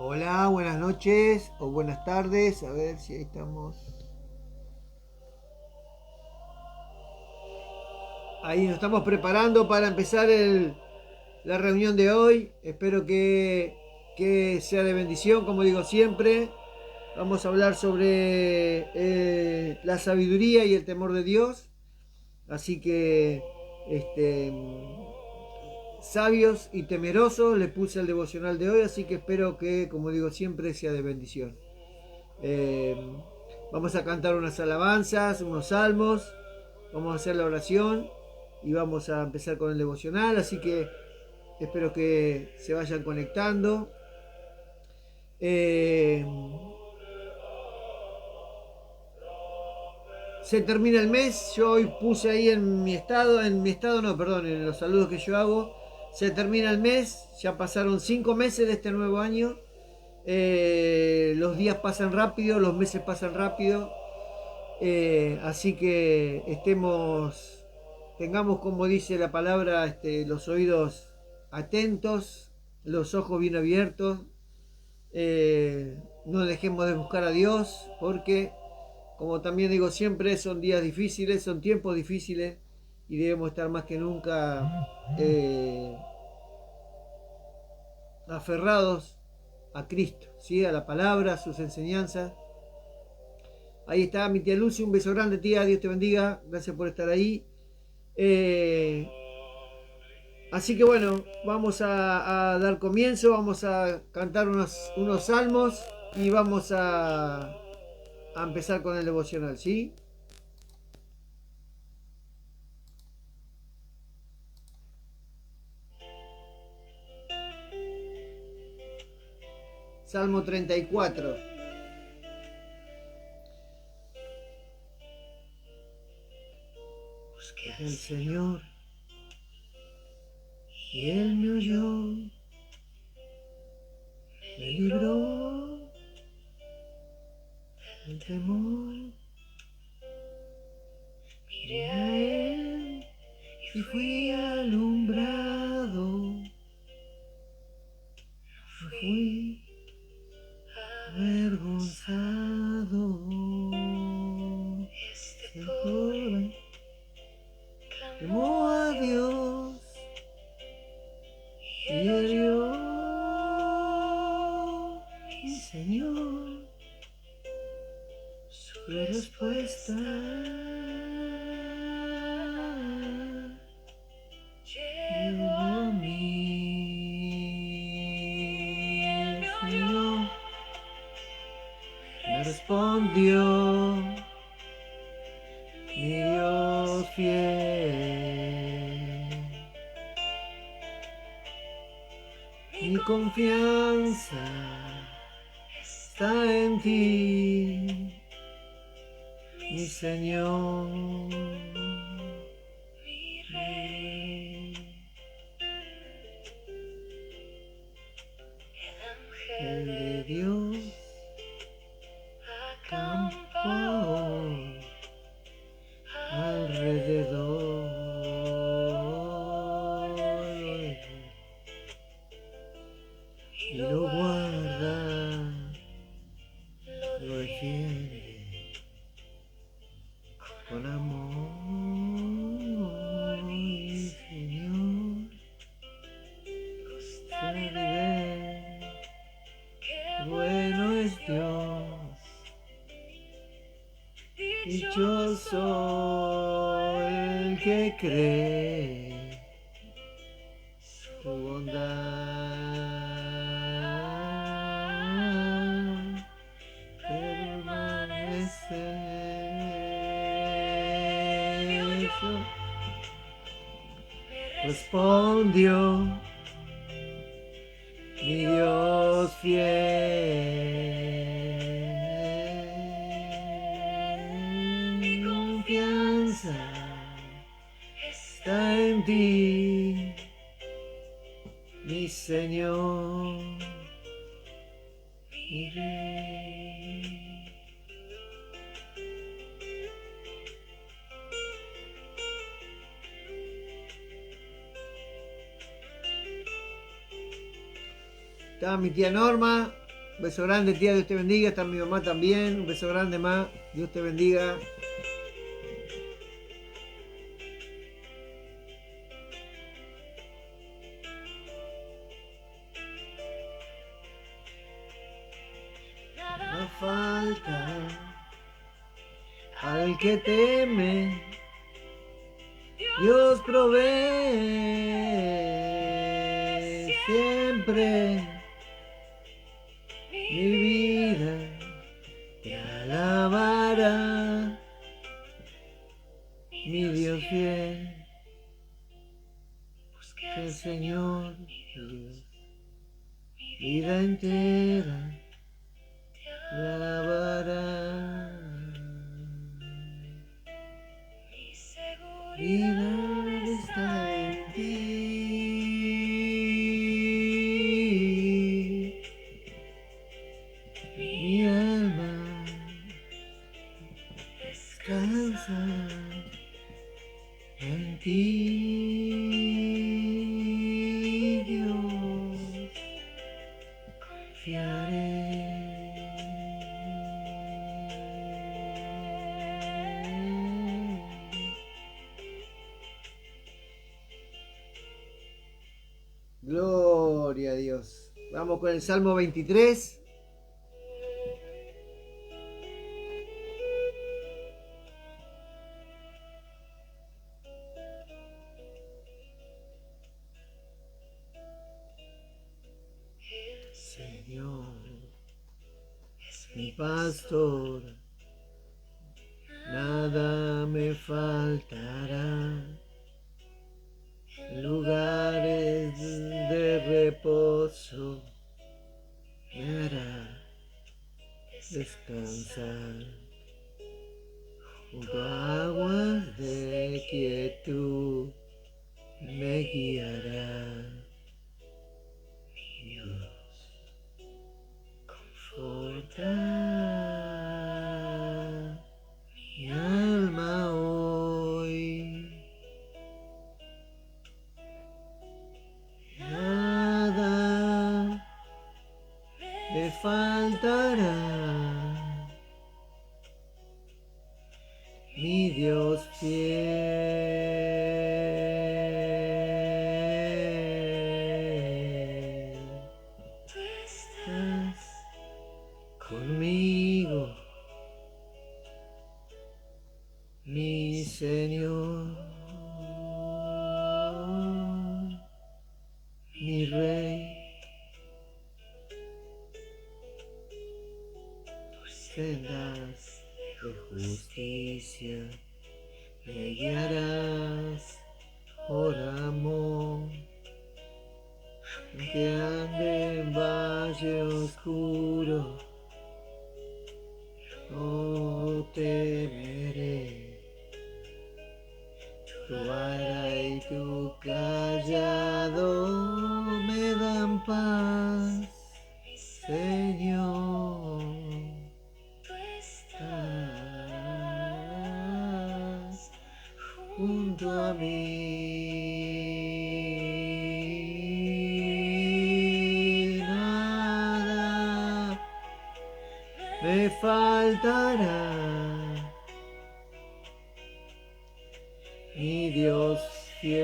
Hola, buenas noches o buenas tardes. A ver si ahí estamos. Ahí nos estamos preparando para empezar la reunión de hoy. Espero que sea de bendición, como digo siempre. Vamos a hablar sobre la sabiduría y el temor de Dios. Así que, este, sabios y temerosos, le puse el devocional de hoy. Así que espero que, como digo siempre, sea de bendición. Eh, Vamos a cantar unas alabanzas, unos salmos, vamos a hacer la oración y vamos a empezar con el devocional, así que espero que se vayan conectando. Eh, Se termina el mes, yo hoy puse ahí en mi estado no, perdón, en los saludos que yo hago, se termina el mes, ya pasaron 5 meses de este nuevo año. Los días pasan rápido, los meses pasan rápido. Así que tengamos como dice la palabra, los oídos atentos, los ojos bien abiertos. No dejemos de buscar a Dios porque, como también digo siempre, son días difíciles, son tiempos difíciles y debemos estar más que nunca aferrados a Cristo, ¿sí? A la palabra, a sus enseñanzas. Ahí está mi tía Lucy, un beso grande tía, Dios te bendiga, gracias por estar ahí. Eh, Así que bueno, vamos a dar comienzo, vamos a cantar unos salmos y vamos a empezar con el devocional, ¿sí? Salmo 34. Busqué al Señor y Él me oyó, me libró del temor. Miré a Él y fui alumbrado, no fui avergonzado. Este joven clamó a Dios y Él oyó, mi Señor, su respuesta. Llegó a mí, el Señor me respondió, mi Dios fiel. Mi confianza está en ti, mi Señor, mi Rey. El ángel de Dios acampa hoy alrededor y lo guarda, lo defiende con amor, mi Señor. Gustar y ver qué bueno es Dios, dichoso el que cree su bondad permanece. Respondió mi Dios fiel. Mi confianza está en ti, mi Señor, mi Rey. Está mi tía Norma, Un beso grande, tía, Dios te bendiga. Está mi mamá también. Un beso grande, ma. Dios te bendiga. Nada falta al que teme. Dios provee siempre. Mi vida te alabará, mi Dios fiel. Busca al Señor, Dios, vida entera te alabará. Mi seguridad está en ti. Mi alma descansa en ti, Dios, confiaré. Gloria a Dios. Vamos con el Salmo 23. Señor es mi pastor, nada me faltará. En lugares de reposo me hará descansar. Junto a aguas de quietud me guiará. Mi Dios, conforta mi alma hoy. Nada me faltará. Mi Dios fiel, tú estás conmigo, mi Señor, mi Rey. Tus sendas de justicia me guiarás por amor, aunque ande en valle oscuro, no temeré. Tu vara y tu callado me dan paz, Señor. Tú estás junto a mí. Nada me faltará. Mi Dios fiel,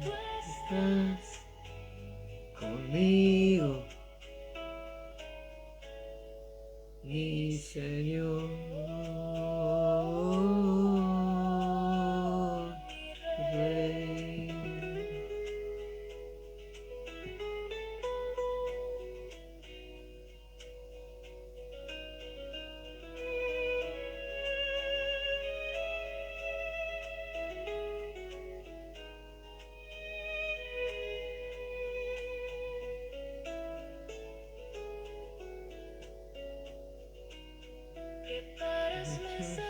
tú estás conmigo, mi Señor, Rey.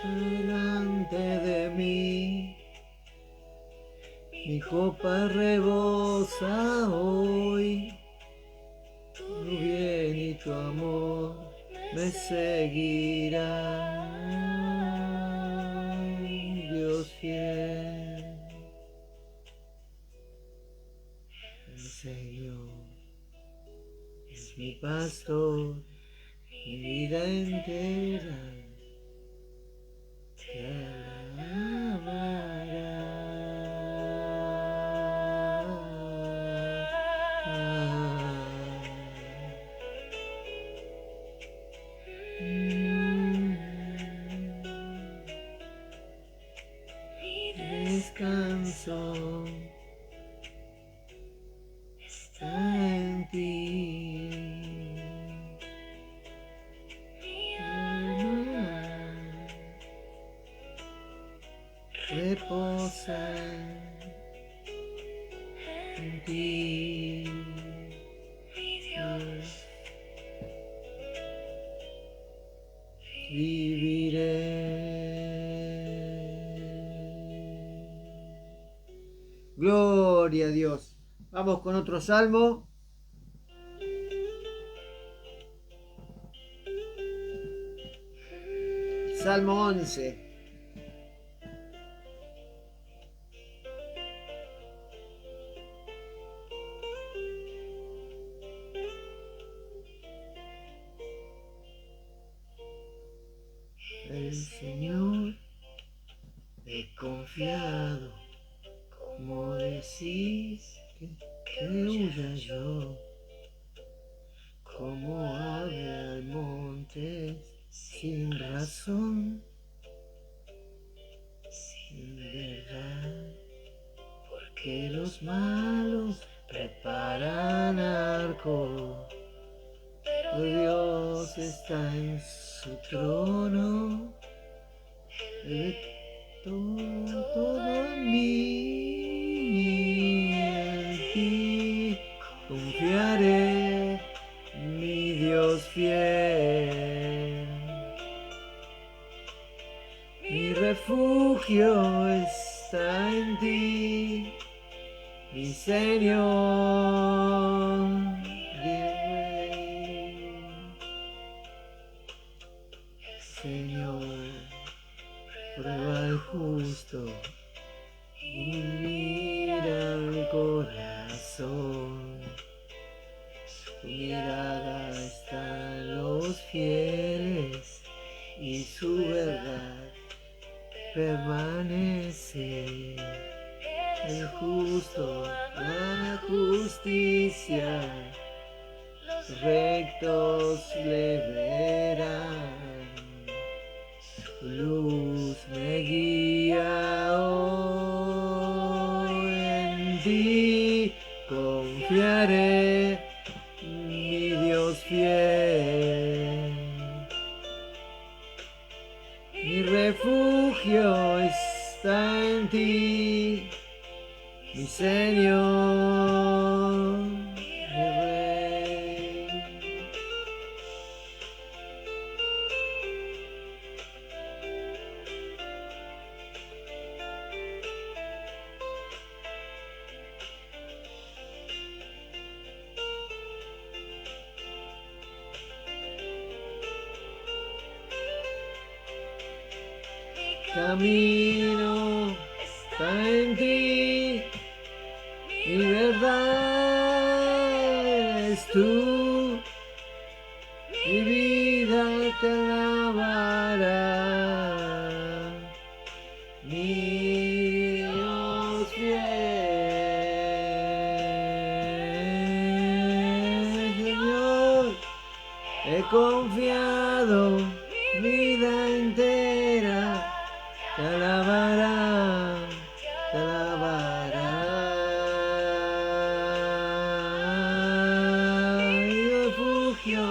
Delante de mí, mi copa rebosa hoy, tu bien y tu amor me seguirán, Dios fiel. pastor, mi vida entera te descanso está en ti, mi alma reposa en ti, mi Dios, viviré. Gloria a Dios. Vamos con otro salmo. Salmo 11. El Señor he confiado, como decís que huya yo, como ave al monte sin razón, sin verdad, porque los malos preparan arco, pero Dios está en su trono, Él ve todo en mí, en ti confiaré, mi Dios fiel. Mi refugio está en ti, mi Señor, mi Rey. Señor, prueba al justo y mira el corazón. Tu mirada está en los fieles y su verdad permanece. El justo, la justicia, los rectos le verán. Tu luz me guía hoy, en ti confiaré, mi Dios fiel. Mi refugio está en ti, mi Señor, mi Rey. Camino está en ti, mi verdad es tú, mi vida te alabará, mi Dios fiel. Señor, he confiado vida entera, te alabará, te alabará. Mi refugio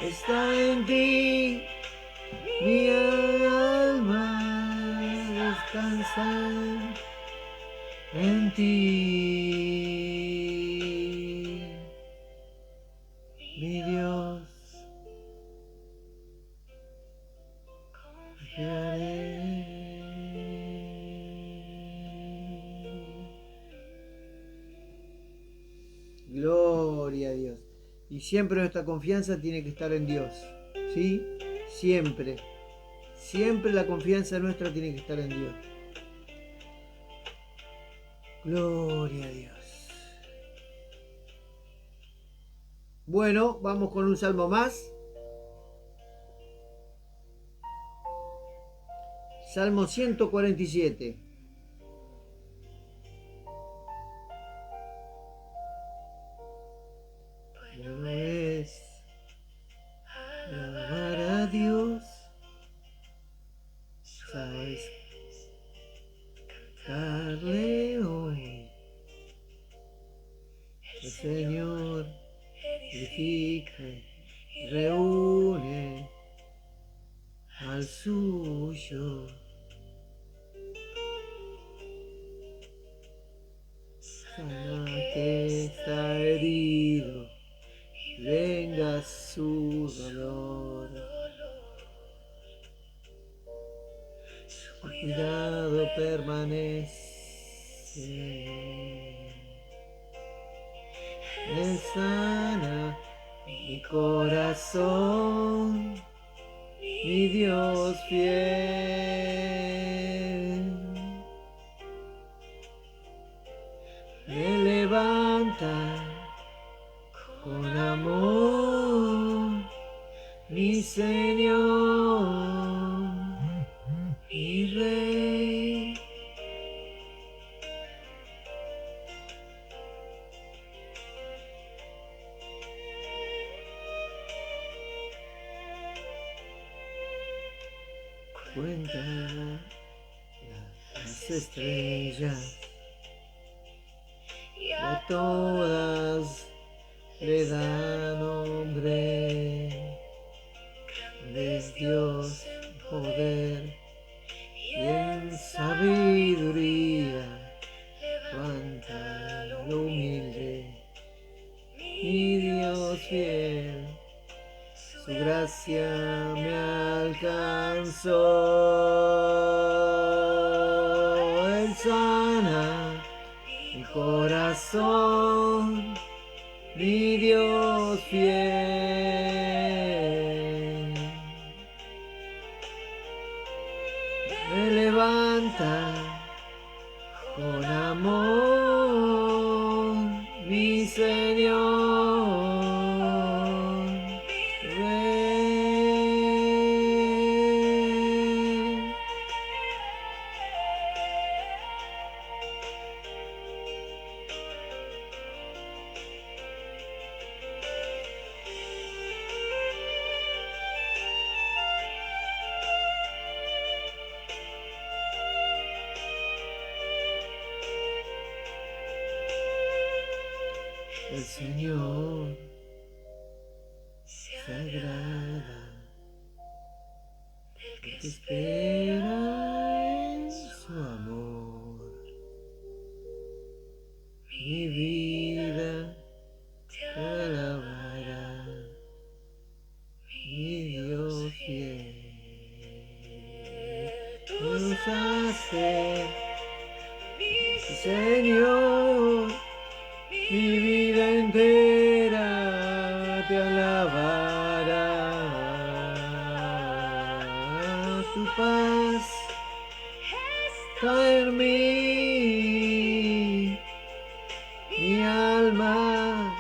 está en ti, mi alma descansa en ti, mi Dios. Confiaré. Gloria a Dios. Y siempre nuestra confianza tiene que estar en Dios. ¿Sí? Siempre. Siempre la confianza nuestra tiene que estar en Dios. Gloria a Dios. Bueno, vamos con un salmo más. Salmo 147. Bueno es alabar a Dios, sabes cantarle hoy. El Señor edifica y reúne al suyo. Sana que está herido, venga su dolor. Su cuidado permanece. Él sana mi corazón, mi Dios fiel. Me levanta con amor, mi Señor, mi Rey. Cuenta las estrellas y a todas le da nombre. Grande es Dios en poder y en sabiduría. Levanta lo humilde, mi Dios fiel. Su gracia me alcanzó. Él sana mi corazón, mi Dios fiel. Me levanta con amor, mi Señor. El Señor se agrada del que te espera en su amor. Mi vida te alabará, mi Dios fiel. Nos hace, Señor, mi vida entera te alabará. Tu paz está en mí, mi alma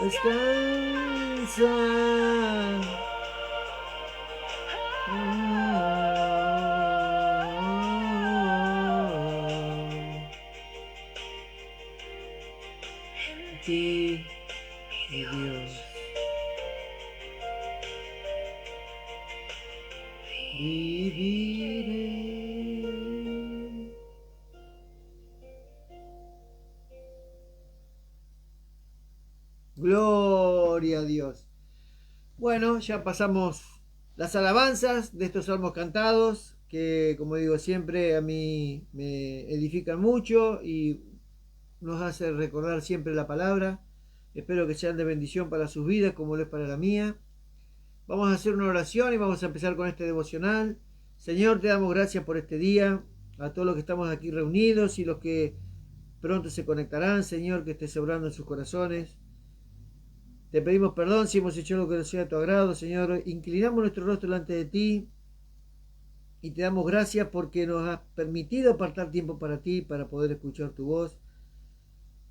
descansa. Ti, mi Dios, viviré. Gloria a Dios. Bueno, ya pasamos las alabanzas de estos salmos cantados, que como digo siempre a mí me edifican mucho y nos hace recordar siempre la palabra. Espero que sean de bendición para sus vidas como lo es para la mía. Vamos a hacer una oración y vamos a empezar con este devocional. Señor, te damos gracias por este día, a todos los que estamos aquí reunidos y los que pronto se conectarán, Señor, que estés obrando en sus corazones. Te pedimos perdón si hemos hecho algo que no sea a tu agrado, Señor. Inclinamos nuestro rostro delante de ti y te damos gracias porque nos has permitido apartar tiempo para ti, para poder escuchar tu voz.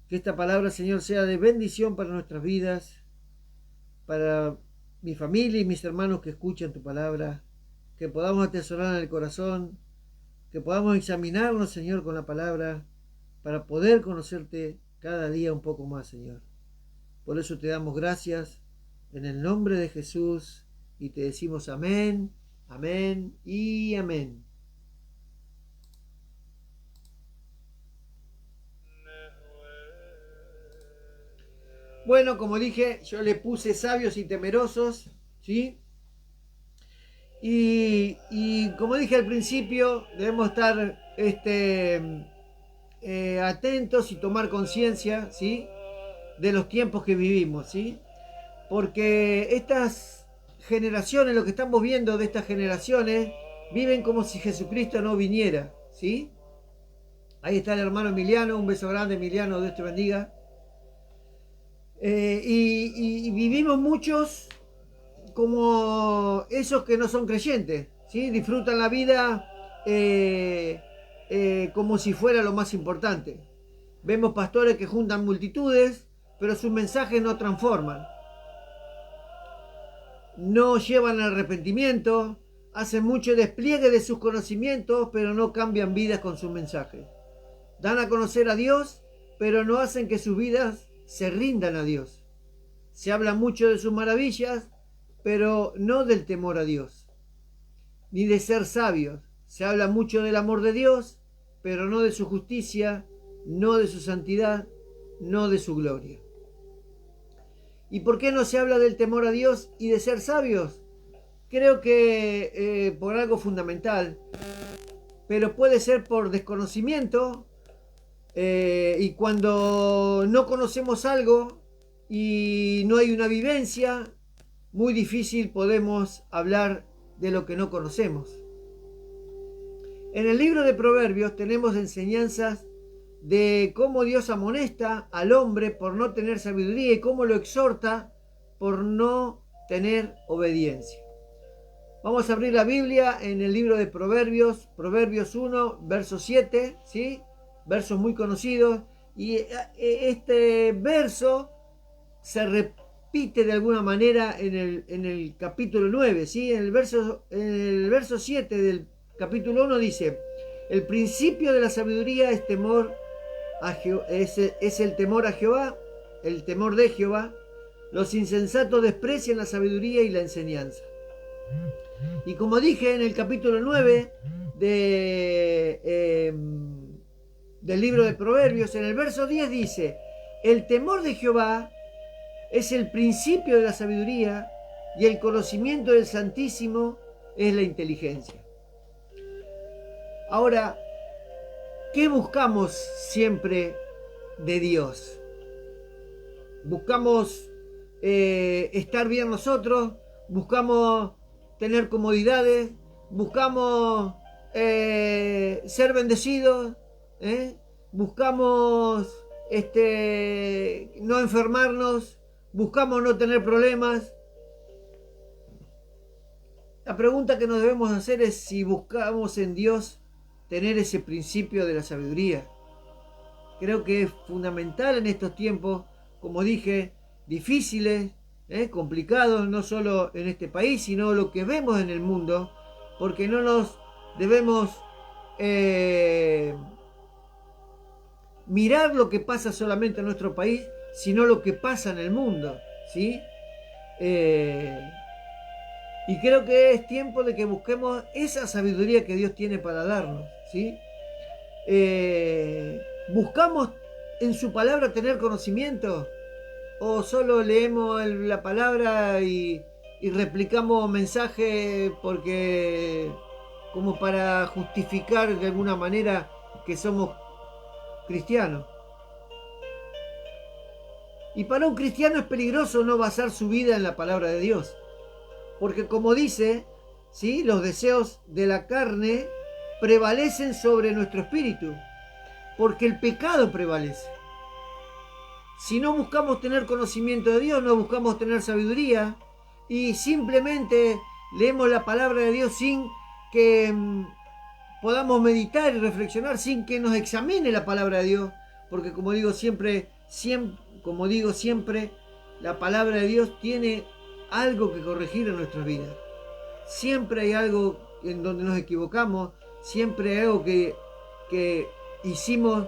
Que esta palabra, Señor, sea de bendición para nuestras vidas, para mi familia y mis hermanos que escuchan tu palabra, que podamos atesorar en el corazón, que podamos examinarnos, Señor, con la palabra, para poder conocerte cada día un poco más, Señor. Por eso te damos gracias en el nombre de Jesús y te decimos amén, amén y amén. Bueno, como dije, yo le puse sabios y temerosos, ¿sí? Y como dije al principio, debemos estar atentos y tomar conciencia, ¿sí?, de los tiempos que vivimos, ¿sí? Porque estas generaciones, lo que estamos viendo de estas generaciones, viven como si Jesucristo no viniera, ¿sí? Ahí está el hermano Emiliano, un beso grande, Emiliano, Dios te bendiga. Y vivimos muchos como esos que no son creyentes, ¿sí? Disfrutan la vida como si fuera lo más importante. Vemos pastores que juntan multitudes, pero sus mensajes no transforman. No llevan al arrepentimiento, hacen mucho despliegue de sus conocimientos, pero no cambian vidas con sus mensajes. Dan a conocer a Dios, pero no hacen que sus vidas se rindan a Dios. Se habla mucho de sus maravillas, pero no del temor a Dios, ni de ser sabios. Se habla mucho del amor de Dios, pero no de su justicia, no de su santidad, no de su gloria. ¿Y por qué no se habla del temor a Dios y de ser sabios? Creo que por algo fundamental, pero puede ser por desconocimiento, y cuando no conocemos algo y no hay una vivencia, muy difícil podemos hablar de lo que no conocemos. En el libro de Proverbios tenemos enseñanzas de cómo Dios amonesta al hombre por no tener sabiduría y cómo lo exhorta por no tener obediencia. Vamos a abrir la Biblia en el libro de Proverbios, Proverbios 1, verso 7, ¿sí? Versos muy conocidos. Y este verso se repite de alguna manera en el capítulo 9, ¿sí? En el verso 7 del capítulo 1 dice: el principio de la sabiduría es temor es el temor a Jehová, el temor de Jehová. Los insensatos desprecian la sabiduría y la enseñanza. Y como dije en el capítulo 9 del libro de Proverbios, en el verso 10 dice: el temor de Jehová es el principio de la sabiduría y el conocimiento del Santísimo es la inteligencia. Ahora, ¿qué buscamos siempre de Dios? Buscamos estar bien nosotros, buscamos tener comodidades, buscamos ser bendecidos, buscamos no enfermarnos, buscamos no tener problemas. La pregunta que nos debemos hacer es si buscamos en Dios tener ese principio de la sabiduría. Creo que es fundamental en estos tiempos, como dije, difíciles, complicados, no solo en este país, sino lo que vemos en el mundo, porque no nos debemos mirar lo que pasa solamente en nuestro país, sino lo que pasa en el mundo, ¿sí? Y creo que es tiempo de que busquemos esa sabiduría que Dios tiene para darnos, ¿sí? ¿Buscamos en su palabra tener conocimiento? ¿O solo leemos la palabra y replicamos mensajes porque como para justificar de alguna manera que somos cristianos? Y para un cristiano es peligroso no basar su vida en la palabra de Dios. Porque como dice, ¿sí?, los deseos de la carne prevalecen sobre nuestro espíritu, porque el pecado prevalece. Si no buscamos tener conocimiento de Dios, no buscamos tener sabiduría y simplemente leemos la palabra de Dios sin que podamos meditar y reflexionar, sin que nos examine la palabra de Dios, porque como digo siempre, siempre, como digo siempre, la palabra de Dios tiene algo que corregir en nuestras vidas. Siempre hay algo en donde nos equivocamos, siempre hay algo que hicimos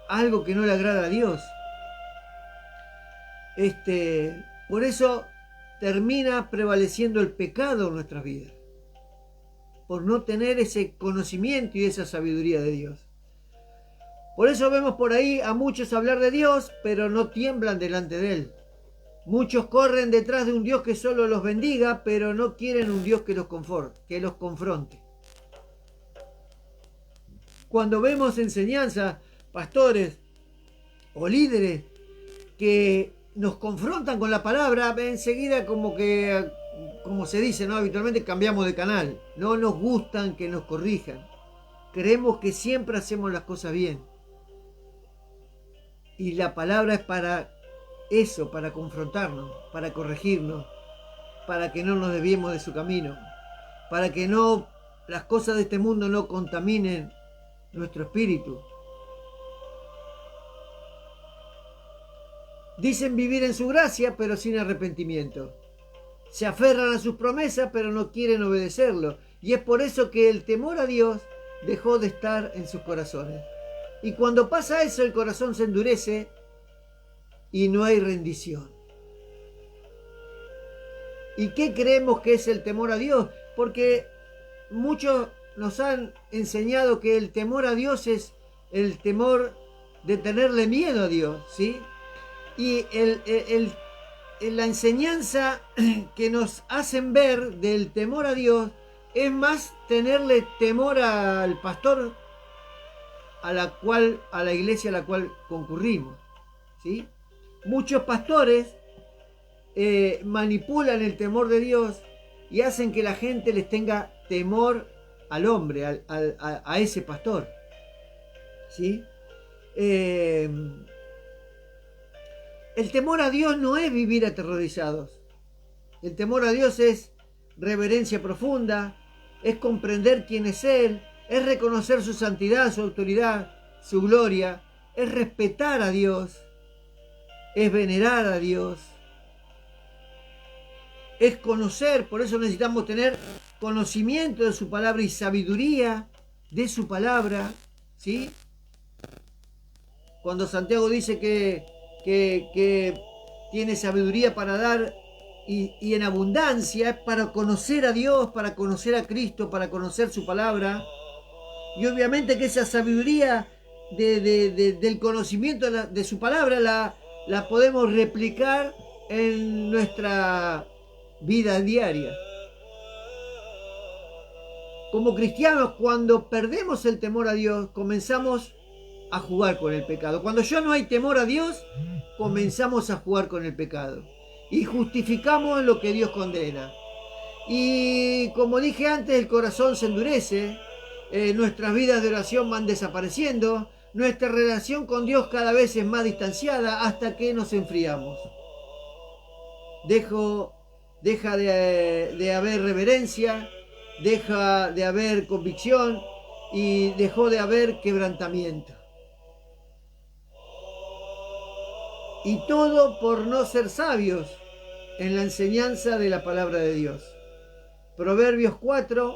algo que no le agrada a Dios. Por eso termina prevaleciendo el pecado en nuestras vidas, por no tener ese conocimiento y esa sabiduría de Dios. Por eso vemos por ahí a muchos hablar de Dios, pero no tiemblan delante de Él. Muchos corren detrás de un Dios que solo los bendiga, pero no quieren un Dios que los confronte. Cuando vemos enseñanza, pastores o líderes que nos confrontan con la palabra, enseguida como se dice, ¿no? Habitualmente cambiamos de canal. No nos gustan que nos corrijan. Creemos que siempre hacemos las cosas bien. Y la palabra es para eso, para confrontarnos, para corregirnos, para que no nos desviemos de su camino, para que las cosas de este mundo no contaminen nuestro espíritu. Dicen vivir en su gracia, pero sin arrepentimiento. Se aferran a sus promesas, pero no quieren obedecerlo. Y es por eso que el temor a Dios dejó de estar en sus corazones. Y cuando pasa eso, el corazón se endurece y no hay rendición. ¿Y qué creemos que es el temor a Dios? Porque muchos nos han enseñado que el temor a Dios es el temor de tenerle miedo a Dios, ¿sí? Y la enseñanza que nos hacen ver del temor a Dios es más tenerle temor al pastor a la iglesia a la cual concurrimos, ¿sí? Muchos pastores manipulan el temor de Dios y hacen que la gente les tenga temor al hombre, a ese pastor, ¿sí? El temor a Dios no es vivir aterrorizados. El temor a Dios es reverencia profunda, es comprender quién es Él, es reconocer su santidad, su autoridad, su gloria, es respetar a Dios, es venerar a Dios, es conocer. Por eso necesitamos tener conocimiento de su palabra y sabiduría de su palabra, ¿sí? Cuando Santiago dice que tiene sabiduría para dar y en abundancia, es para conocer a Dios, para conocer a Cristo, para conocer su palabra. Y obviamente que esa sabiduría del conocimiento de su palabra la podemos replicar en nuestra vida diaria. Como cristianos, cuando perdemos el temor a Dios, comenzamos a jugar con el pecado. Cuando ya no hay temor a Dios, comenzamos a jugar con el pecado y justificamos lo que Dios condena. Y como dije antes, el corazón se endurece, nuestras vidas de oración van desapareciendo, nuestra relación con Dios cada vez es más distanciada hasta que nos enfriamos. Deja de haber reverencia, deja de haber convicción y dejó de haber quebrantamiento. Y todo por no ser sabios en la enseñanza de la palabra de Dios. Proverbios 4,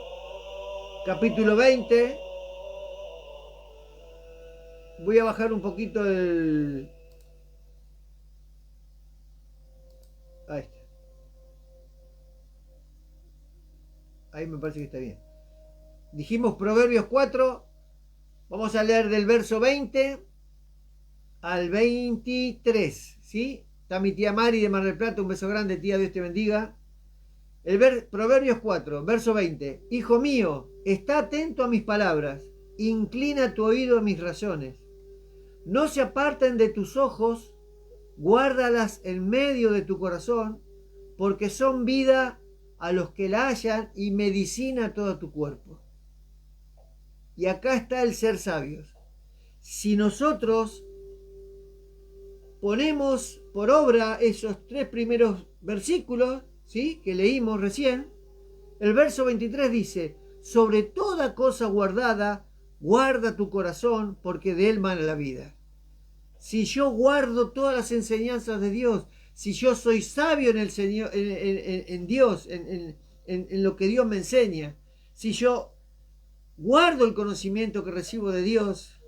capítulo 20. Voy a bajar un poquito el... Ahí está. Ahí me parece que está bien. Dijimos Proverbios 4. Vamos a leer del verso 20 al 23, ¿sí? Está mi tía Mari de Mar del Plata, un beso grande, tía, Dios te bendiga. Proverbios 4, verso 20. Hijo mío, está atento a mis palabras, inclina tu oído a mis razones. No se aparten de tus ojos, guárdalas en medio de tu corazón, porque son vida a los que la hallan y medicina a todo tu cuerpo. Y acá está el ser sabios. Si nosotros ponemos por obra esos 3 primeros versículos, ¿sí?, que leímos recién, el verso 23 dice: sobre toda cosa guardada, guarda tu corazón, porque de él mana la vida. si yo guardo todas las enseñanzas de Dios, si yo soy sabio en el Señor, en Dios, en lo que Dios me enseña, si yo guardo el conocimiento que recibo de Dios,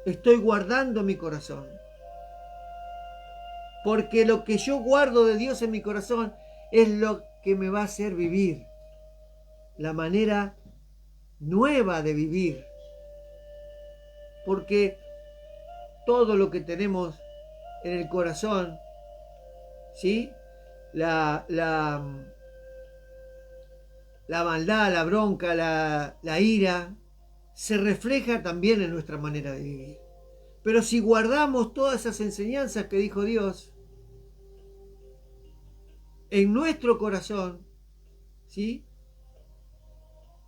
estoy guardando mi corazón. Porque lo que yo guardo de Dios en mi corazón es lo que me va a hacer vivir. La manera nueva de vivir. Porque todo lo que tenemos en el corazón, ¿sí? La maldad, la bronca, la ira, se refleja también en nuestra manera de vivir. Pero si guardamos todas esas enseñanzas que dijo Dios en nuestro corazón, ¿sí?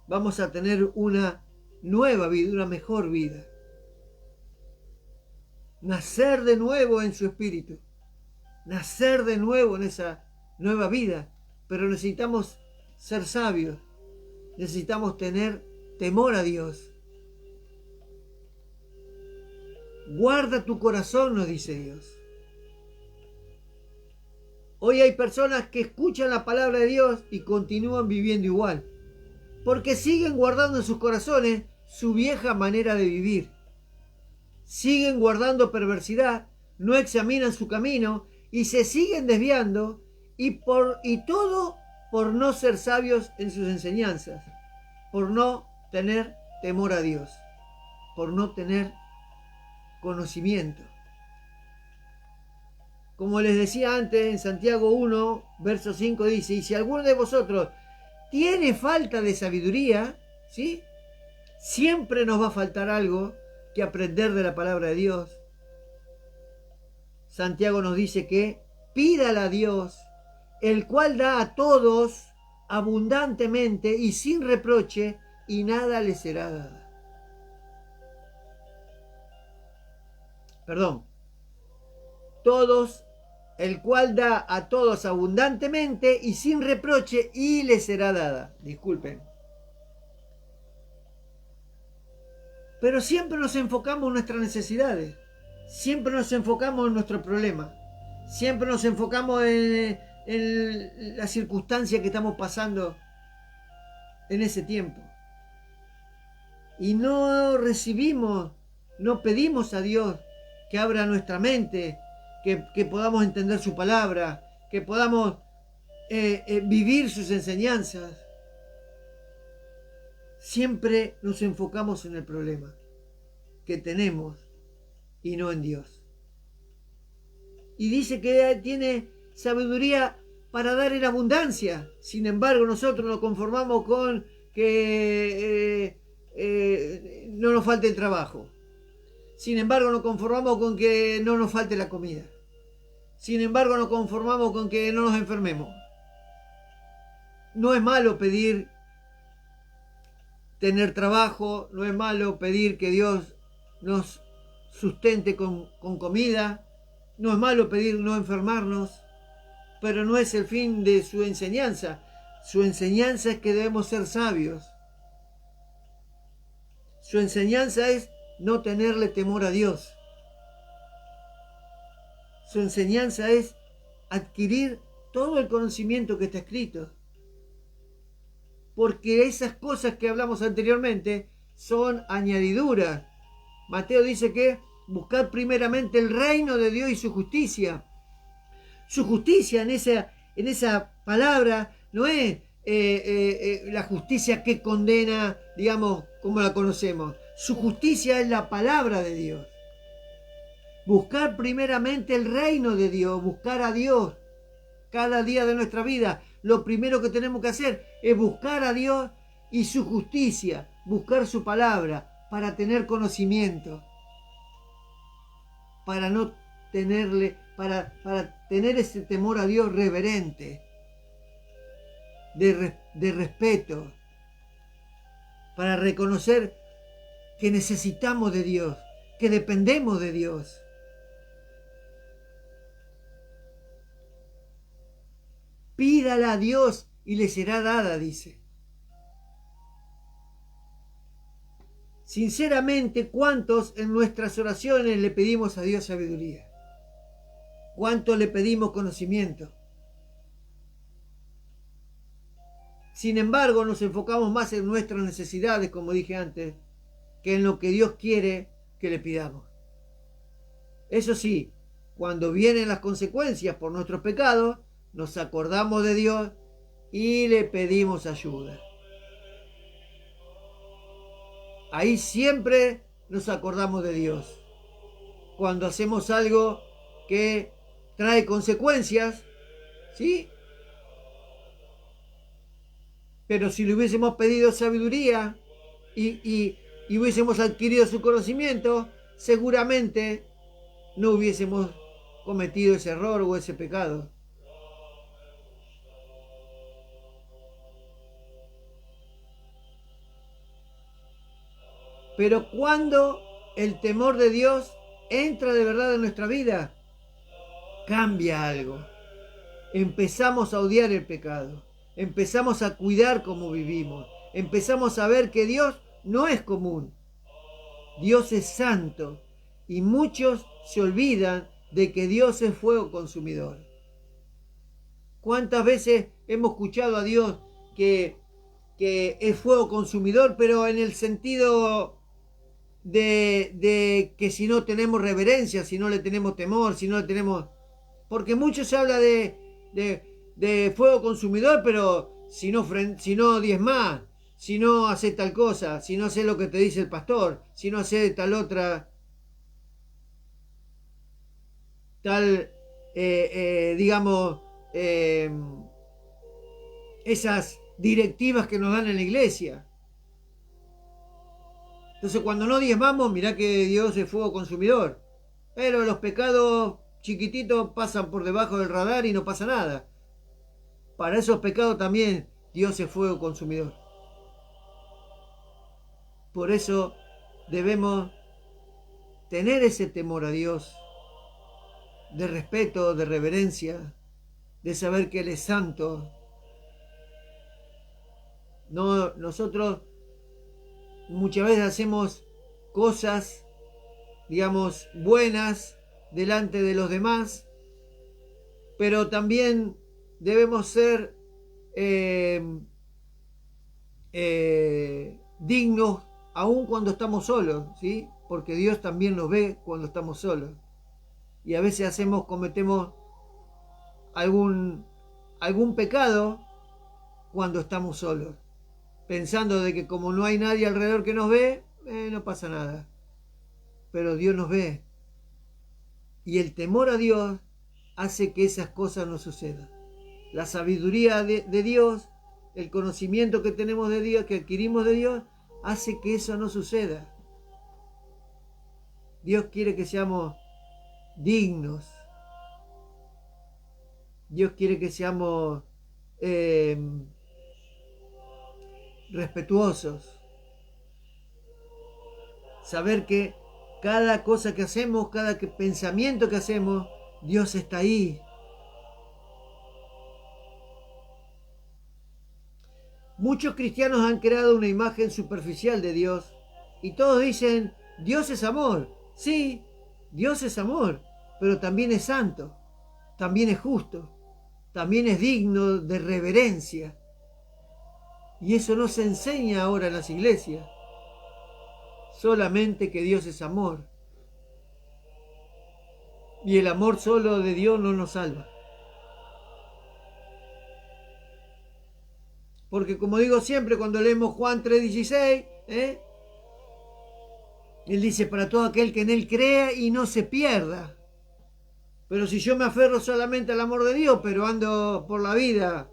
Vamos a tener una nueva vida, una mejor vida. Nacer de nuevo en su espíritu. Nacer de nuevo en esa nueva vida. Pero necesitamos ser sabios. Necesitamos tener temor a Dios. Guarda tu corazón, nos dice Dios. Hoy hay personas que escuchan la palabra de Dios y continúan viviendo igual. Porque siguen guardando en sus corazones su vieja manera de vivir. Siguen guardando perversidad, no examinan su camino y se siguen desviando y todo por no ser sabios en sus enseñanzas, por no tener temor a Dios, por no tener conocimiento. Como les decía antes, en Santiago 1, verso 5 dice, y si alguno de vosotros tiene falta de sabiduría, ¿sí? Siempre nos va a faltar algo que aprender de la palabra de Dios. Santiago nos dice que pídala a Dios, el cual da a todos abundantemente y sin reproche, y nada le será dado. Perdón. Todos, el cual da a todos abundantemente y sin reproche, y le será dada. Disculpen. Pero siempre nos enfocamos en nuestras necesidades. Siempre nos enfocamos en nuestro problema. Siempre nos enfocamos en la circunstancia que estamos pasando en ese tiempo. Y no recibimos, no pedimos a Dios que abra nuestra mente, que podamos entender su palabra, que podamos vivir sus enseñanzas. Siempre nos enfocamos en el problema que tenemos y no en Dios. Y dice que tiene sabiduría para dar en abundancia. Sin embargo, nosotros nos conformamos con que no nos falte el trabajo. Sin embargo, nos conformamos con que no nos falte la comida. Sin embargo, nos conformamos con que no nos enfermemos. No es malo pedir tener trabajo, no es malo pedir que Dios nos sustente con comida, no es malo pedir no enfermarnos, pero no es el fin de su enseñanza. Su enseñanza es que debemos ser sabios. Su enseñanza es no tenerle temor a Dios. Su enseñanza es adquirir todo el conocimiento que está escrito. Porque esas cosas que hablamos anteriormente son añadiduras. Mateo dice que buscar primeramente el reino de Dios y su justicia. Su justicia en esa palabra no es la justicia que condena, digamos, como la conocemos. Su justicia es la palabra de Dios. Buscar primeramente el reino de Dios, buscar a Dios cada día de nuestra vida. Lo primero que tenemos que hacer es buscar a Dios y su justicia, buscar su palabra para tener conocimiento, para no tenerle, para tener ese temor a Dios reverente, de respeto, para reconocer que necesitamos de Dios, que dependemos de Dios. Pídala a Dios y le será dada, dice. Sinceramente, ¿cuántos en nuestras oraciones le pedimos a Dios sabiduría? ¿Cuántos le pedimos conocimiento? Sin embargo, nos enfocamos más en nuestras necesidades, como dije antes, que en lo que Dios quiere que le pidamos. Eso sí, cuando vienen las consecuencias por nuestros pecados, nos acordamos de Dios y le pedimos ayuda. Ahí siempre nos acordamos de Dios. Cuando hacemos algo que trae consecuencias, ¿sí? Pero si le hubiésemos pedido sabiduría y hubiésemos adquirido su conocimiento, seguramente no hubiésemos cometido ese error o ese pecado. Pero cuando el temor de Dios entra de verdad en nuestra vida, cambia algo. Empezamos a odiar el pecado. Empezamos a cuidar cómo vivimos. Empezamos a ver que Dios no es común. Dios es santo. Y muchos se olvidan de que Dios es fuego consumidor. ¿Cuántas veces hemos escuchado a Dios que es fuego consumidor, pero en el sentido de que si no tenemos reverencia, si no le tenemos temor, si no le tenemos... Porque mucho se habla de fuego consumidor, pero si no diezmás, si no haces tal cosa, si no haces lo que te dice el pastor, si no haces tal otra, tal, digamos, esas directivas que nos dan en la iglesia. Entonces cuando no diezmamos, mirá que Dios es fuego consumidor. Pero los pecados chiquititos pasan por debajo del radar y no pasa nada. Para esos pecados también Dios es fuego consumidor. Por eso debemos tener ese temor a Dios, de respeto, de reverencia, de saber que Él es santo. No, nosotros muchas veces hacemos cosas, digamos, buenas delante de los demás, pero también debemos ser dignos aun cuando estamos solos, ¿sí? Porque Dios también nos ve cuando estamos solos. Y a veces cometemos algún pecado cuando estamos solos, pensando de que como no hay nadie alrededor que nos ve, no pasa nada. Pero Dios nos ve. Y el temor a Dios hace que esas cosas no sucedan. La sabiduría de Dios, el conocimiento que tenemos de Dios, que adquirimos de Dios, hace que eso no suceda. Dios quiere que seamos dignos. Dios quiere que seamos respetuosos. Saber que cada cosa que hacemos, cada pensamiento que hacemos, Dios está ahí. Muchos cristianos han creado una imagen superficial de Dios y todos dicen, Dios es amor. Sí, Dios es amor, pero también es santo, también es justo, también es digno de reverencia. Y eso no se enseña ahora en las iglesias. Solamente que Dios es amor. Y el amor solo de Dios no nos salva. Porque como digo siempre cuando leemos Juan 3:16, Él dice, para todo aquel que en Él crea y no se pierda. Pero si yo me aferro solamente al amor de Dios, pero ando por la vida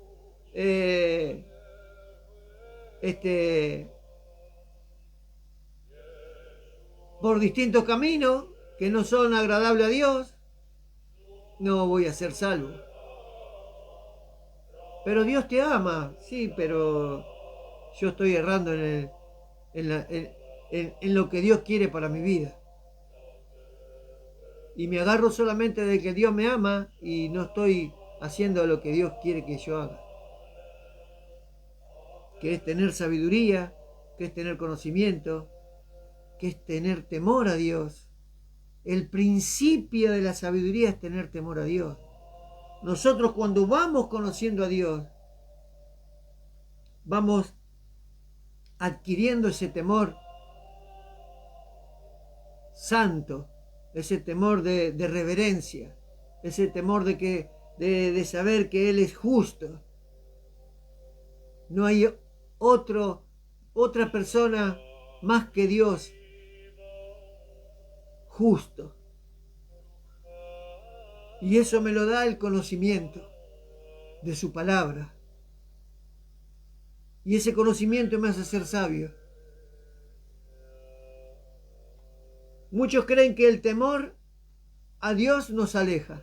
por distintos caminos que no son agradables a Dios, no voy a ser salvo. Pero Dios te ama, sí, pero yo estoy errando en lo que Dios quiere para mi vida. Y me agarro solamente de que Dios me ama y no estoy haciendo lo que Dios quiere que yo haga. Que es tener sabiduría, que es tener conocimiento, que es tener temor a Dios. El principio de la sabiduría es tener temor a Dios. Nosotros cuando vamos conociendo a Dios, vamos adquiriendo ese temor santo, ese temor de reverencia, ese temor de saber que Él es justo. No hay otra persona más que Dios justo. Y eso me lo da el conocimiento de su palabra. Y ese conocimiento me hace ser sabio. Muchos creen que el temor a Dios nos aleja.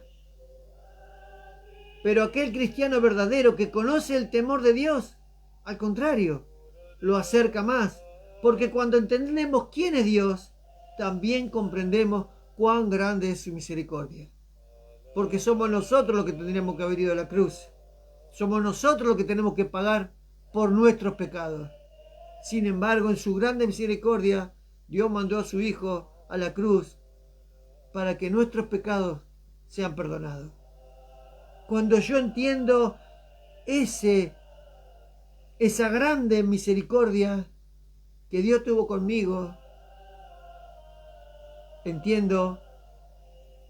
Pero aquel cristiano verdadero que conoce el temor de Dios, al contrario, lo acerca más. Porque cuando entendemos quién es Dios, también comprendemos cuán grande es su misericordia. Porque somos nosotros los que tendríamos que haber ido a la cruz. Somos nosotros los que tenemos que pagar por nuestros pecados. Sin embargo, en su grande misericordia, Dios mandó a su Hijo a la cruz para que nuestros pecados sean perdonados. Cuando yo entiendo esa grande misericordia que Dios tuvo conmigo, entiendo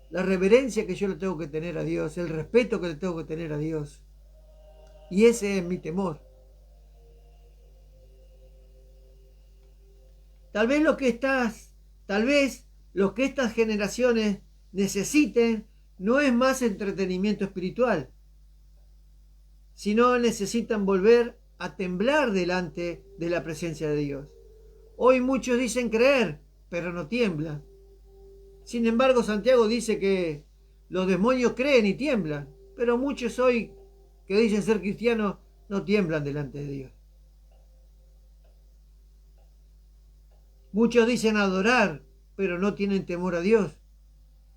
la reverencia que yo le tengo que tener a Dios, el respeto que le tengo que tener a Dios. Y ese es mi temor. Tal vez lo que estas generaciones necesiten no es más entretenimiento espiritual, sino necesitan volver a temblar delante de la presencia de Dios. Hoy muchos dicen creer, pero no tiemblan. Sin embargo, Santiago dice que los demonios creen y tiemblan, pero muchos hoy que dicen ser cristianos no tiemblan delante de Dios. Muchos dicen adorar, pero no tienen temor a Dios.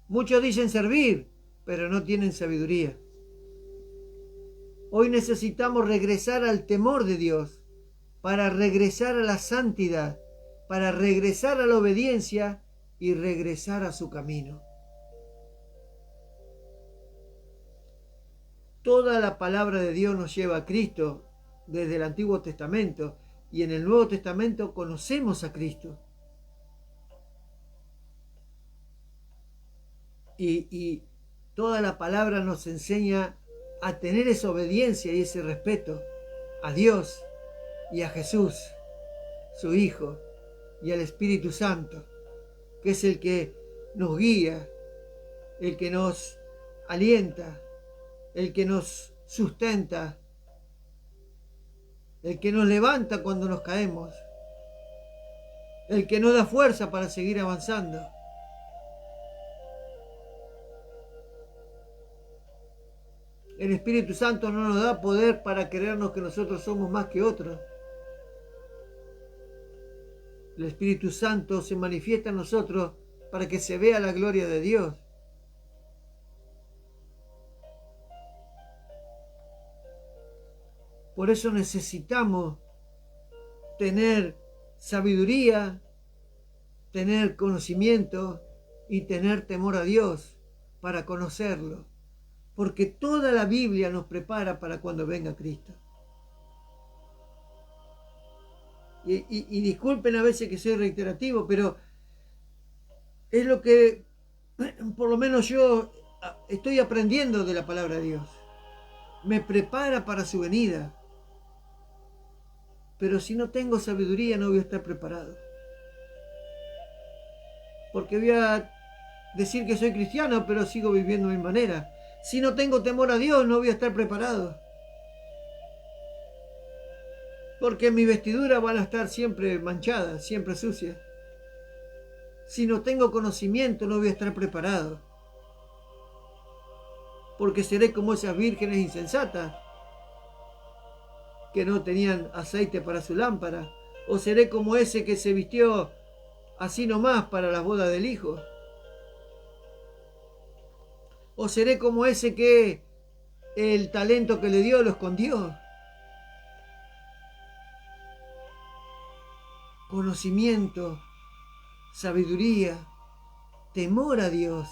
Muchos dicen servir, pero no tienen sabiduría. Hoy necesitamos regresar al temor de Dios, para regresar a la santidad, para regresar a la obediencia y regresar a su camino. Toda la palabra de Dios nos lleva a Cristo desde el Antiguo Testamento, y en el Nuevo Testamento conocemos a Cristo. Y toda la palabra nos enseña a tener esa obediencia y ese respeto a Dios y a Jesús, su Hijo, y al Espíritu Santo, que es el que nos guía, el que nos alienta, el que nos sustenta, el que nos levanta cuando nos caemos, el que nos da fuerza para seguir avanzando. El Espíritu Santo no nos da poder para creernos que nosotros somos más que otros. El Espíritu Santo se manifiesta en nosotros para que se vea la gloria de Dios. Por eso necesitamos tener sabiduría, tener conocimiento y tener temor a Dios para conocerlo. Porque toda la Biblia nos prepara para cuando venga Cristo. Y disculpen a veces que soy reiterativo, pero es lo que por lo menos yo estoy aprendiendo de la palabra de Dios. Me prepara para su venida. Pero si no tengo sabiduría no voy a estar preparado. Porque voy a decir que soy cristiano, pero sigo viviendo de mi manera. Si no tengo temor a Dios, no voy a estar preparado. Porque mis vestiduras van a estar siempre manchadas, siempre sucias. Si no tengo conocimiento, no voy a estar preparado. Porque seré como esas vírgenes insensatas que no tenían aceite para su lámpara. O seré como ese que se vistió así nomás para las bodas del hijo. O seré como ese que el talento que le dio lo escondió. Conocimiento sabiduría, temor a Dios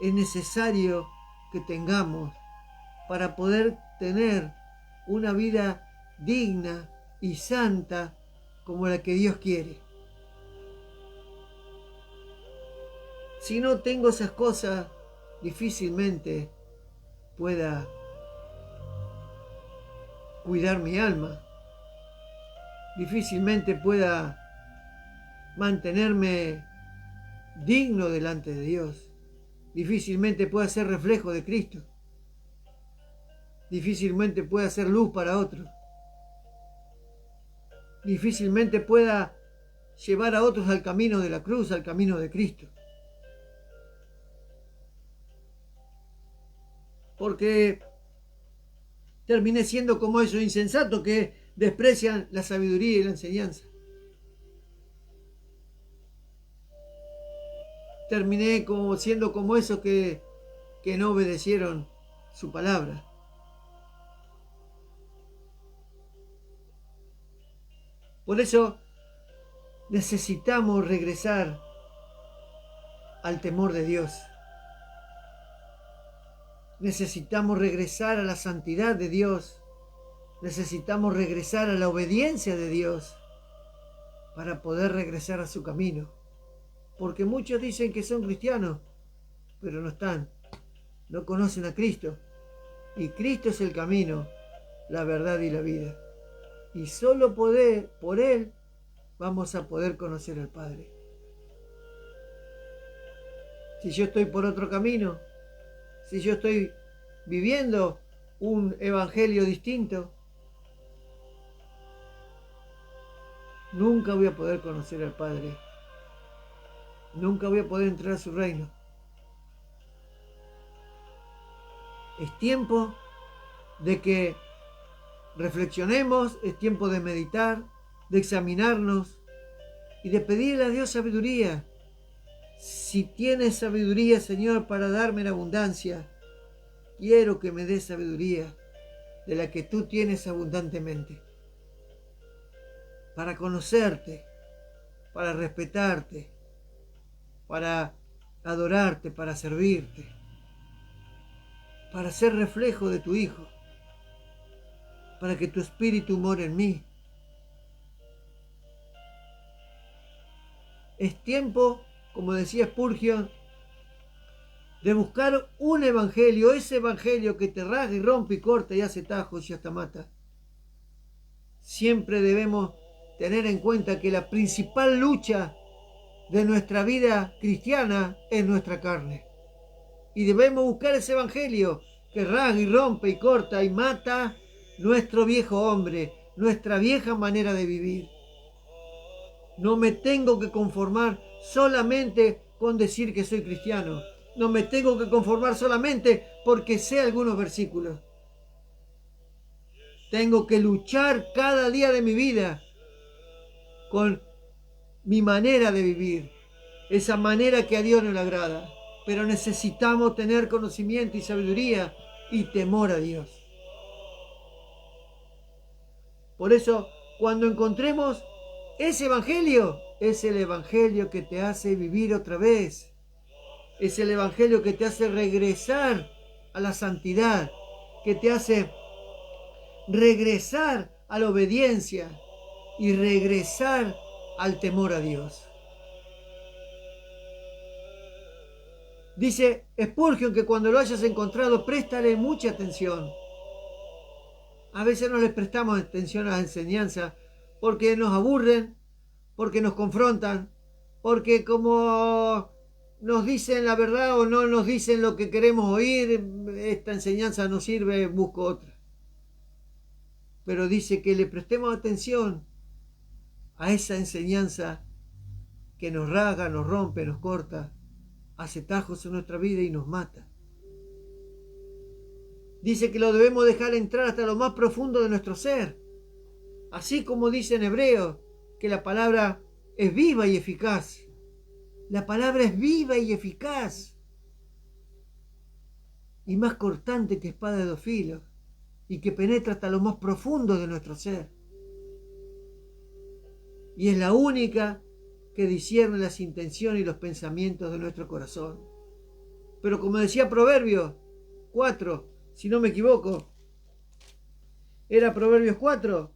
es necesario que tengamos para poder tener una vida digna y santa como la que Dios quiere. Si no tengo esas cosas, difícilmente pueda cuidar mi alma, difícilmente pueda mantenerme digno delante de Dios, difícilmente pueda ser reflejo de Cristo, difícilmente pueda ser luz para otros, difícilmente pueda llevar a otros al camino de la cruz, al camino de Cristo. Porque terminé siendo como esos insensatos que desprecian la sabiduría y la enseñanza. Terminé siendo como esos que no obedecieron su palabra. Por eso necesitamos regresar al temor de Dios. Necesitamos regresar a la santidad de Dios. Necesitamos regresar a la obediencia de Dios para poder regresar a su camino. Porque muchos dicen que son cristianos, pero no están. No conocen a Cristo. Y Cristo es el camino, la verdad y la vida. Y solo por Él vamos a poder conocer al Padre. Si yo estoy por otro camino, si yo estoy viviendo un evangelio distinto, nunca voy a poder conocer al Padre. Nunca voy a poder entrar a su reino. Es tiempo de que reflexionemos, es tiempo de meditar, de examinarnos y de pedirle a Dios sabiduría. Si tienes sabiduría, Señor, para darme en abundancia, quiero que me des sabiduría de la que tú tienes abundantemente, para conocerte, para respetarte, para adorarte, para servirte, para ser reflejo de tu Hijo, para que tu Espíritu more en mí. Es tiempo, como decía Spurgeon, de buscar un evangelio, ese evangelio que te rasga y rompe y corta y hace tajos y hasta mata. Siempre debemos tener en cuenta que la principal lucha de nuestra vida cristiana es nuestra carne. Y debemos buscar ese evangelio que rasga y rompe y corta y mata nuestro viejo hombre, nuestra vieja manera de vivir. No me tengo que conformar solamente con decir que soy cristiano. No me tengo que conformar solamente porque sé algunos versículos. Tengo que luchar cada día de mi vida con mi manera de vivir, esa manera que a Dios no le agrada. Pero necesitamos tener conocimiento y sabiduría y temor a Dios. Por eso, cuando encontremos ese evangelio, es el evangelio que te hace vivir otra vez. Es el evangelio que te hace regresar a la santidad, que te hace regresar a la obediencia y regresar al temor a Dios. Dice Spurgeon que cuando lo hayas encontrado, préstale mucha atención. A veces no les prestamos atención a las enseñanzas porque nos aburren, porque nos confrontan, porque como nos dicen la verdad o no nos dicen lo que queremos oír, esta enseñanza no sirve, busco otra. Pero dice que le prestemos atención a esa enseñanza que nos rasga, nos rompe, nos corta, hace tajos en nuestra vida y nos mata. Dice que lo debemos dejar entrar hasta lo más profundo de nuestro ser. Así como dice en Hebreos, que la palabra es viva y eficaz. La palabra es viva y eficaz. Y más cortante que espada de dos filos. Y que penetra hasta lo más profundo de nuestro ser. Y es la única que discierne las intenciones y los pensamientos de nuestro corazón. Pero como decía Proverbios 4, si no me equivoco, era Proverbios 4,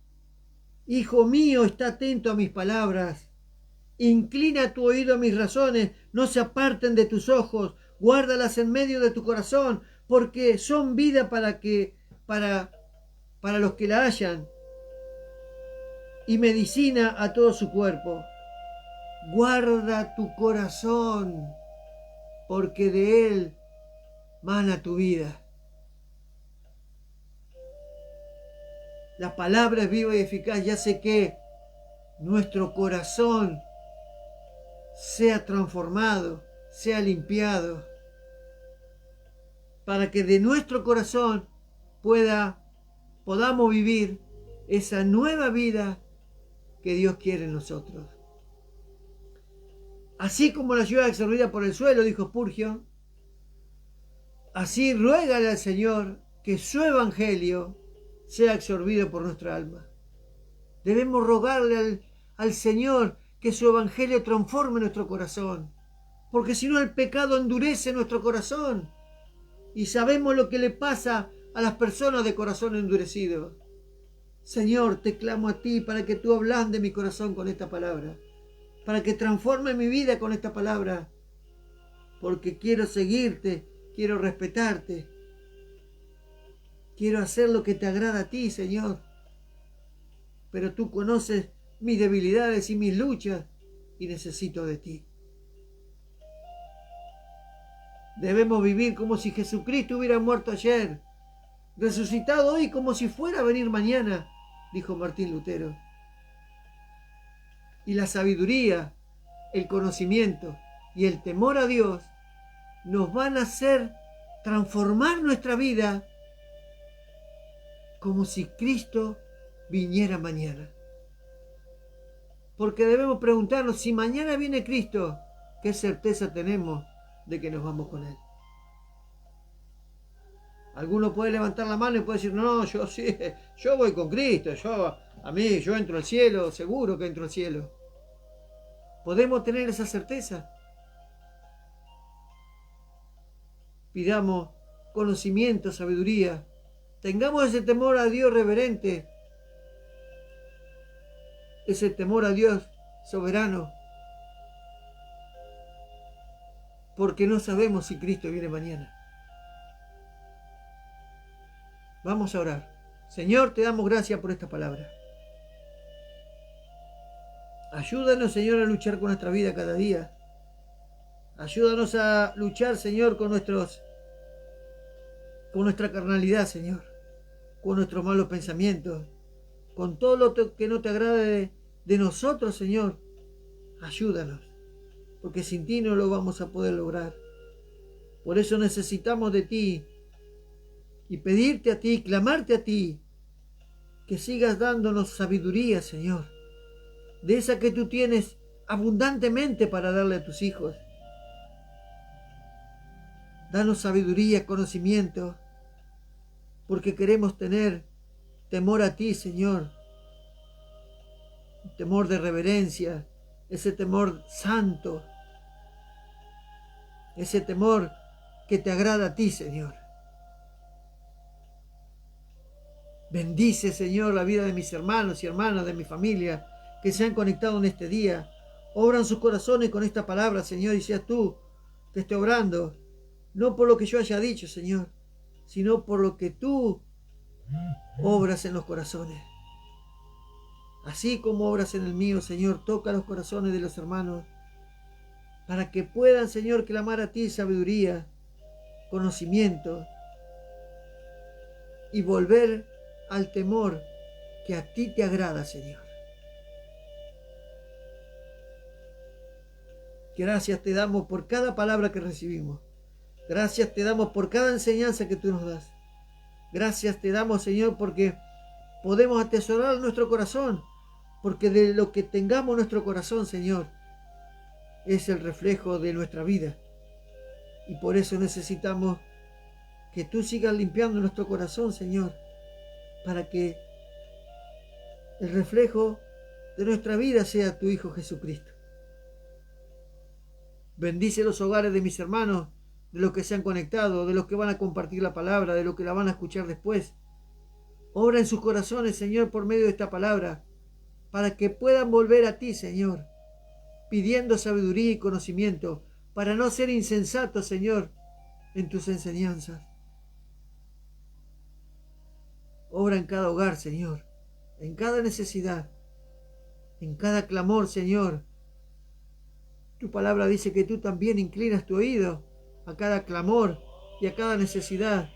Hijo mío, está atento a mis palabras, inclina tu oído a mis razones, no se aparten de tus ojos, guárdalas en medio de tu corazón, porque son vida para los que la hallan y medicina a todo su cuerpo. Guarda tu corazón, porque de él mana tu vida. La palabra es viva y eficaz y hace que nuestro corazón sea transformado, sea limpiado, para que de nuestro corazón podamos vivir esa nueva vida que Dios quiere en nosotros. Así como la lluvia absorbida por el suelo, dijo Spurgeon, así ruégale al Señor que su evangelio sea absorbido por nuestra alma. Debemos rogarle al Señor que su evangelio transforme nuestro corazón, porque si no el pecado endurece nuestro corazón. Y sabemos lo que le pasa a las personas de corazón endurecido. Señor, te clamo a ti para que tú ablandes mi corazón con esta palabra, para que transforme mi vida con esta palabra, porque quiero seguirte, quiero respetarte, quiero hacer lo que te agrada a ti, Señor. Pero tú conoces mis debilidades y mis luchas y necesito de ti. Debemos vivir como si Jesucristo hubiera muerto ayer, resucitado hoy como si fuera a venir mañana, dijo Martín Lutero. Y la sabiduría, el conocimiento y el temor a Dios nos van a hacer transformar nuestra vida como si Cristo viniera mañana. Porque debemos preguntarnos, si mañana viene Cristo, ¿qué certeza tenemos de que nos vamos con Él? Alguno puede levantar la mano y puede decir, no, yo sí, yo voy con Cristo, yo entro al cielo, seguro que entro al cielo. ¿Podemos tener esa certeza? Pidamos conocimiento, sabiduría, tengamos ese temor a Dios reverente, ese temor a Dios soberano, porque no sabemos si Cristo viene mañana. Vamos a orar. Señor, te damos gracias por esta palabra. Ayúdanos, Señor, a luchar con nuestra vida cada día. Ayúdanos a luchar, Señor, con nuestra carnalidad, Señor, con nuestros malos pensamientos, con todo lo que no te agrade de nosotros, Señor. Ayúdanos, porque sin ti no lo vamos a poder lograr. Por eso necesitamos de ti y pedirte a ti, clamarte a ti, que sigas dándonos sabiduría, Señor, de esa que tú tienes abundantemente para darle a tus hijos. Danos sabiduría, conocimiento, porque queremos tener temor a ti, Señor, un temor de reverencia, ese temor santo, ese temor que te agrada a ti, Señor. Bendice, Señor, la vida de mis hermanos y hermanas, de mi familia, que se han conectado en este día. Obra en sus corazones con esta palabra, Señor, y seas tú que esté obrando, no por lo que yo haya dicho, Señor, sino por lo que tú obras en los corazones. Así como obras en el mío, Señor, toca los corazones de los hermanos, para que puedan, Señor, clamar a ti sabiduría, conocimiento, y volver al temor que a ti te agrada, Señor. Gracias te damos por cada palabra que recibimos. Gracias te damos por cada enseñanza que tú nos das. Gracias te damos, Señor, porque podemos atesorar nuestro corazón, porque de lo que tengamos nuestro corazón, Señor, es el reflejo de nuestra vida. Y por eso necesitamos que tú sigas limpiando nuestro corazón, Señor, para que el reflejo de nuestra vida sea tu Hijo Jesucristo. Bendice los hogares de mis hermanos, de los que se han conectado, de los que van a compartir la palabra, de los que la van a escuchar después. Obra en sus corazones, Señor, por medio de esta palabra, para que puedan volver a ti, Señor, pidiendo sabiduría y conocimiento, para no ser insensatos, Señor, en tus enseñanzas. Obra en cada hogar, Señor, en cada necesidad, en cada clamor, Señor. Tu palabra dice que tú también inclinas tu oído a cada clamor y a cada necesidad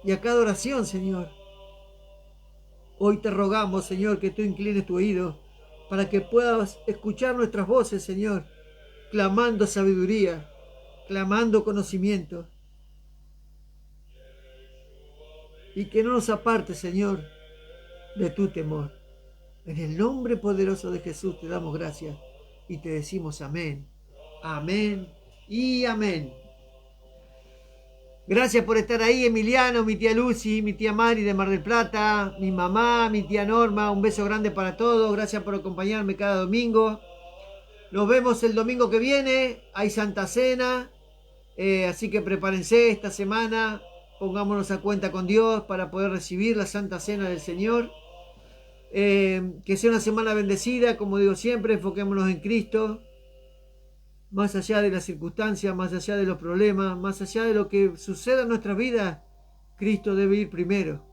y a cada oración, Señor. Hoy te rogamos, Señor, que tú inclines tu oído para que puedas escuchar nuestras voces, Señor, clamando sabiduría, clamando conocimiento. Y que no nos aparte, Señor, de tu temor. En el nombre poderoso de Jesús te damos gracias y te decimos amén, amén y amén. Gracias por estar ahí, Emiliano, mi tía Lucy, mi tía Mari de Mar del Plata, mi mamá, mi tía Norma. Un beso grande para todos. Gracias por acompañarme cada domingo. Nos vemos el domingo que viene. Hay Santa Cena. Así que prepárense esta semana. Pongámonos a cuenta con Dios para poder recibir la Santa Cena del Señor. Que sea una semana bendecida, como digo siempre, enfoquémonos en Cristo. Más allá de las circunstancias, más allá de los problemas, más allá de lo que suceda en nuestras vidas, Cristo debe ir primero.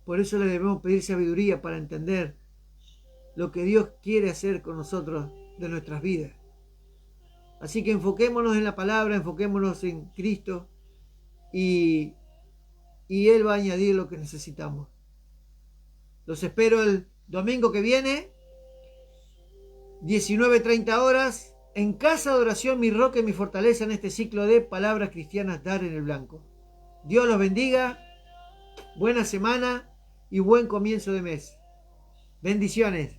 Por eso le debemos pedir sabiduría para entender lo que Dios quiere hacer con nosotros de nuestras vidas. Así que enfoquémonos en la palabra, enfoquémonos en Cristo y Él va a añadir lo que necesitamos. Los espero el domingo que viene, 19:30 horas, en Casa de Oración, mi roca y mi fortaleza, en este ciclo de Palabras Cristianas Dar en el Blanco. Dios los bendiga, buena semana y buen comienzo de mes. Bendiciones.